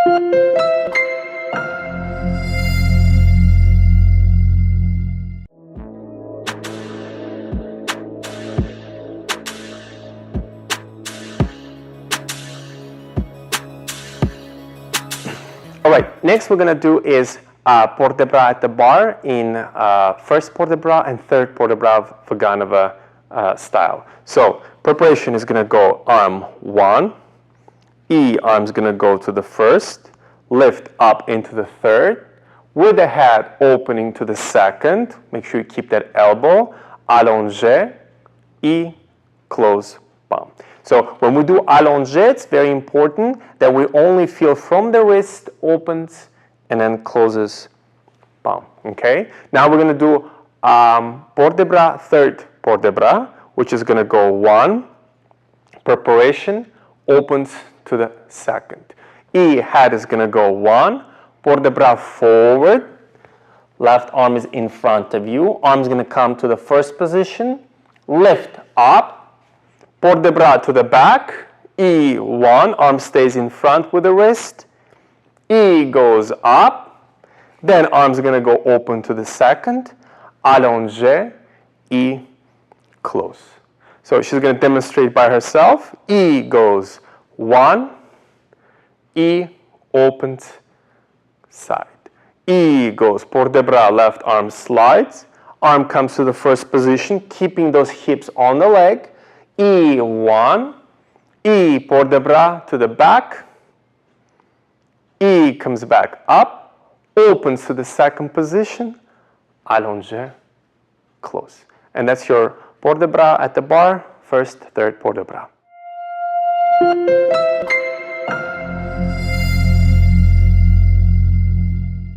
All right, next we're going to do is port de bras at the bar in first port de bras and third port de bras Vaganova style. So preparation is going to go arm 1, arm's going to go to the first, lift up into the third, with the head opening to the second. Make sure you keep that elbow, allongé, close, palm. So when we do allongé, it's very important that we only feel from the wrist, opens, and then closes, palm. Okay? Now we're going to do port de bras, third port de bras, which is going to go 1, preparation, opens to the second. Head is going to go 1, port de bras forward, left arm is in front of you, arm's going to come to the first position, lift up, port de bras to the back, E1, arm stays in front with the wrist, E goes up, then arm's going to go open to the second, allongé, E, close. So she's going to demonstrate by herself. E goes 1, E opens, side. E goes port de bras, left arm slides, arm comes to the first position, keeping those hips on the leg, E1, E port de bras to the back, E comes back up, opens to the second position, allongé, close. And that's your port de bras at the bar, first, third port de bras.